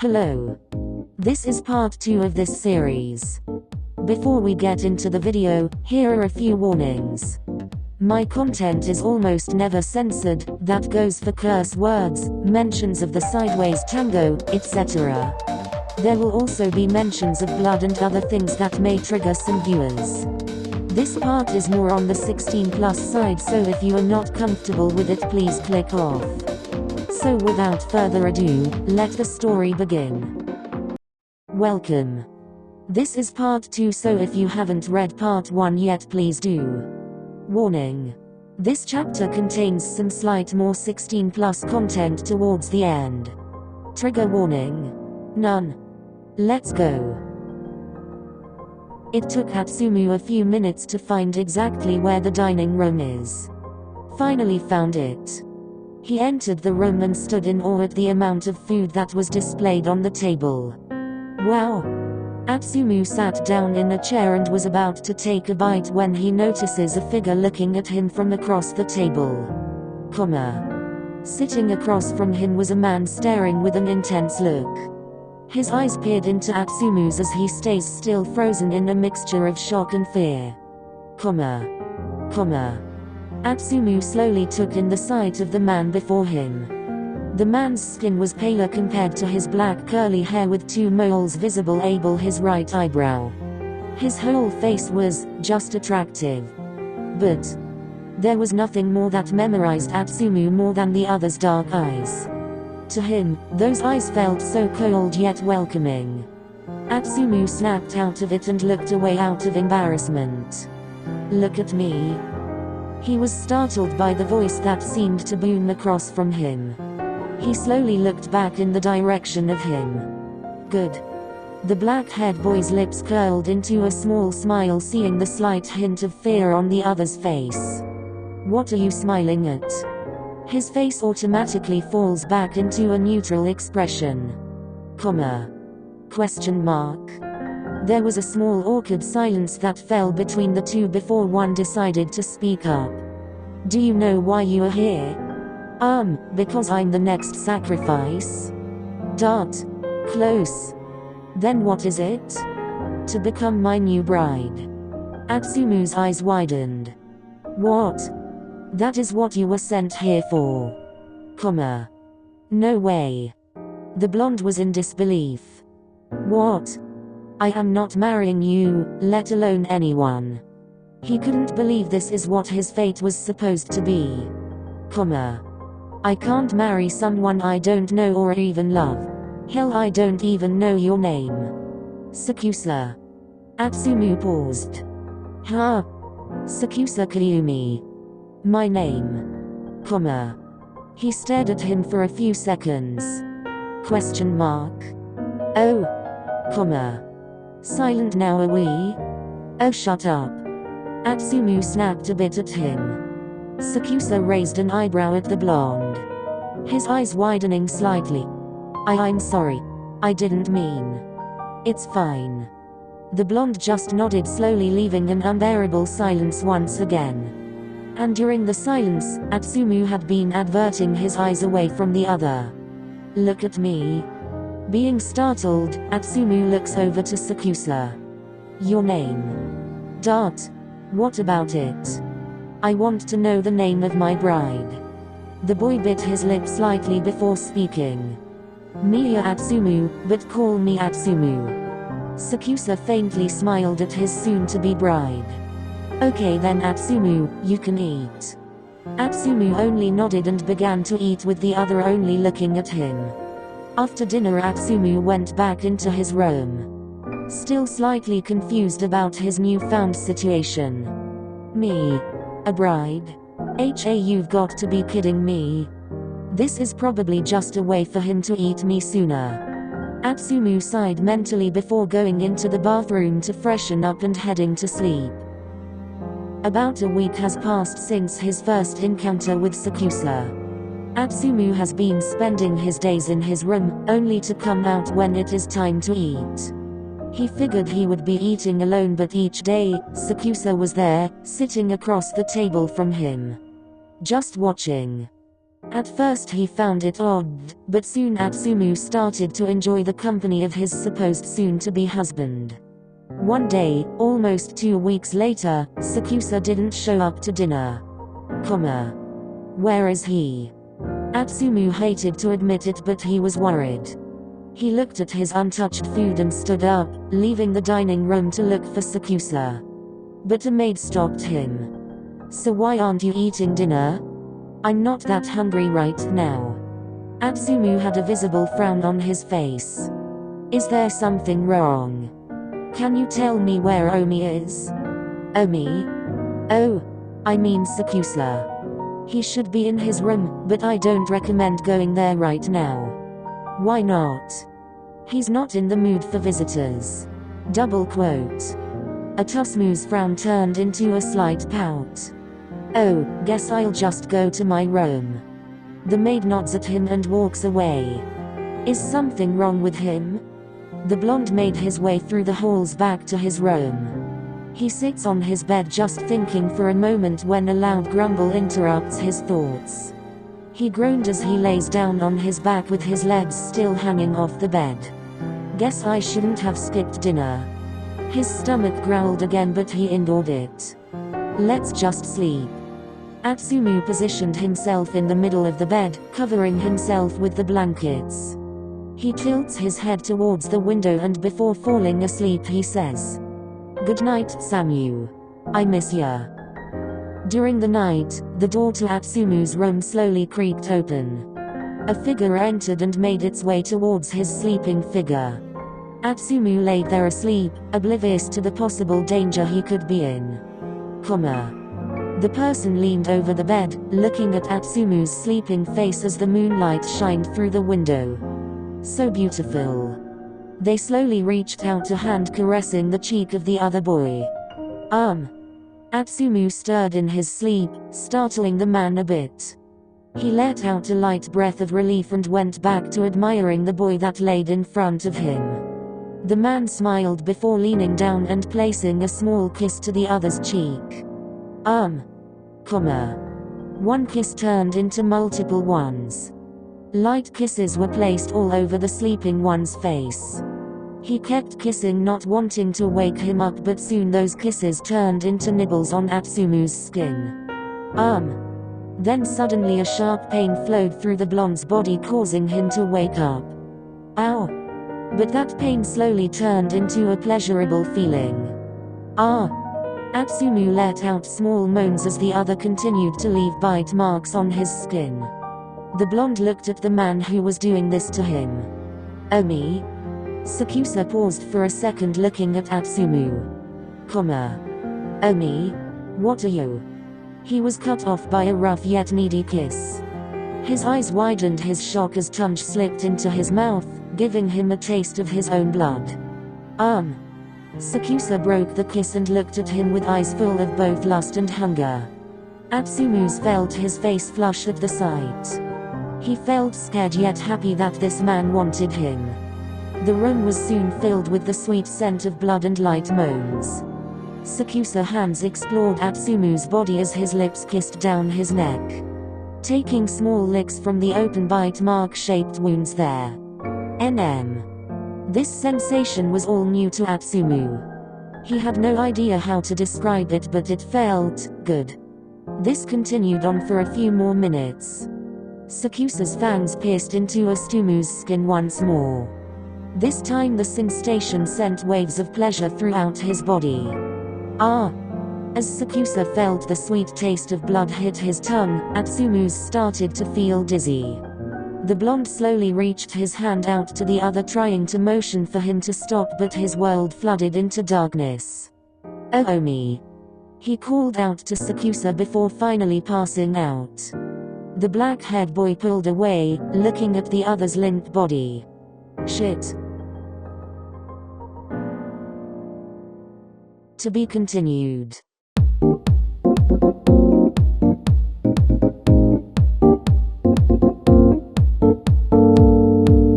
Hello. This is part 2 of this series. Before we get into the video, here are a few warnings. My content is almost never censored, that goes for curse words, mentions of the sideways tango, etc. There will also be mentions of blood and other things that may trigger some viewers. This part is more on the 16+ side, so if you are not comfortable with it, please click off. So without further ado, let the story begin. Welcome. This is part 2, so if you haven't read part 1 yet, please do. Warning. This chapter contains some slight more 16+ content towards the end. Trigger warning. None. Let's go. It took Atsumu a few minutes to find exactly where the dining room is. Finally found it. He entered the room and stood in awe at the amount of food that was displayed on the table. Wow! Atsumu sat down in a chair and was about to take a bite when he notices a figure looking at him from across the table. Sitting across from him was a man staring with an intense look. His eyes peered into Atsumu's as he stays still, frozen in a mixture of shock and fear. Atsumu slowly took in the sight of the man before him. The man's skin was paler compared to his black curly hair with 2 moles visible above his right eyebrow. His whole face was just attractive. But there was nothing more that memorized Atsumu more than the other's dark eyes. To him, those eyes felt so cold yet welcoming. Atsumu snapped out of it and looked away out of embarrassment. "Look at me." He was startled by the voice that seemed to boom across from him. He slowly looked back in the direction of him. "Good." The black-haired boy's lips curled into a small smile, seeing the slight hint of fear on the other's face. "What are you smiling at?" His face automatically falls back into a neutral expression. Question mark. There was a small awkward silence that fell between the two before one decided to speak up. "Do you know why you are here?" Because I'm the next sacrifice." Close. "Then what is it?" "To become my new bride." Atsumu's eyes widened. "What? That is what you were sent here for?" "No way." The blonde was in disbelief. "What? I am not marrying you, let alone anyone." He couldn't believe this is what his fate was supposed to be. "I can't marry someone I don't know or even love. Hell, I don't even know your name." "Sakusa." Atsumu paused. "Huh? Sakusa Kayumi. My name." He stared at him for a few seconds. Question mark. "Oh. Silent now, are we?" "Oh, shut up." Atsumu snapped a bit at him. Sakusa raised an eyebrow at the blonde. His eyes widening slightly. I'm sorry. I didn't mean." "It's fine." The blonde just nodded slowly, leaving an unbearable silence once again. And during the silence, Atsumu had been averting his eyes away from the other. "Look at me." Being startled, Atsumu looks over to Sakusa. "Your name?" "What about it?" "I want to know the name of my bride." The boy bit his lip slightly before speaking. "Miya Atsumu, but call me Atsumu." Sakusa faintly smiled at his soon-to-be bride. "Okay then Atsumu, you can eat." Atsumu only nodded and began to eat, with the other only looking at him. After dinner, Atsumu went back into his room. Still slightly confused about his newfound situation. "Me? A bride? You've got to be kidding me. This is probably just a way for him to eat me sooner." Atsumu sighed mentally before going into the bathroom to freshen up and heading to sleep. About a week has passed since his first encounter with Sakusa. Atsumu has been spending his days in his room, only to come out when it is time to eat. He figured he would be eating alone, but each day, Sakusa was there, sitting across the table from him. Just watching. At first he found it odd, but soon Atsumu started to enjoy the company of his supposed soon-to-be husband. One day, almost 2 weeks later, SakuAtsu didn't show up to dinner. Where is he? Atsumu hated to admit it, but he was worried. He looked at his untouched food and stood up, leaving the dining room to look for SakuAtsu. But a maid stopped him. So why aren't you eating dinner? I'm not that hungry right now. Atsumu had a visible frown on his face. Is there something wrong? Can you tell me where Omi is? Omi? Oh, I mean SakuAtsu. He should be in his room, but I don't recommend going there right now. Why not? He's not in the mood for visitors. Double quote. Atsumu's frown turned into a slight pout. Oh, guess I'll just go to my room. The maid nods at him and walks away. Is something wrong with him? The blonde made his way through the halls back to his room. He sits on his bed just thinking for a moment when a loud grumble interrupts his thoughts. He groaned as he lays down on his back with his legs still hanging off the bed. Guess I shouldn't have skipped dinner. His stomach growled again, but he endured it. Let's just sleep. Atsumu positioned himself in the middle of the bed, covering himself with the blankets. He tilts his head towards the window and before falling asleep he says, "Good night, Samu. I miss ya." During the night, the door to Atsumu's room slowly creaked open. A figure entered and made its way towards his sleeping figure. Atsumu laid there asleep, oblivious to the possible danger he could be in. The person leaned over the bed, looking at Atsumu's sleeping face as the moonlight shined through the window. So beautiful. They slowly reached out a hand caressing the cheek of the other boy. Atsumu stirred in his sleep, startling the man a bit. He let out a light breath of relief and went back to admiring the boy that laid in front of him. The man smiled before leaning down and placing a small kiss to the other's cheek. One kiss turned into multiple ones. Light kisses were placed all over the sleeping one's face. He kept kissing, not wanting to wake him up, but soon those kisses turned into nibbles on Atsumu's skin. Then suddenly a sharp pain flowed through the blonde's body, causing him to wake up. Ow! But that pain slowly turned into a pleasurable feeling. Atsumu let out small moans as the other continued to leave bite marks on his skin. The blonde looked at the man who was doing this to him. Omi? SakuAtsu paused for a second, looking at Atsumu. Omi? What are you? He was cut off by a rough yet needy kiss. His eyes widened his shock as tongue slipped into his mouth, giving him a taste of his own blood. SakuAtsu broke the kiss and looked at him with eyes full of both lust and hunger. Atsumu felt his face flush at the sight. He felt scared yet happy that this man wanted him. The room was soon filled with the sweet scent of blood and light moans. SakuAtsu's hands explored Atsumu's body as his lips kissed down his neck, taking small licks from the open bite mark-shaped wounds there. This sensation was all new to Atsumu. He had no idea how to describe it, but it felt good. This continued on for a few more minutes. SakuAtsu's fangs pierced into Atsumu's skin once more. This time the sensation sent waves of pleasure throughout his body. As SakuAtsu felt the sweet taste of blood hit his tongue, Atsumu started to feel dizzy. The blonde slowly reached his hand out to the other, trying to motion for him to stop, but his world flooded into darkness. Omi! He called out to SakuAtsu before finally passing out. The black-haired boy pulled away, looking at the other's limp body. Shit. To be continued.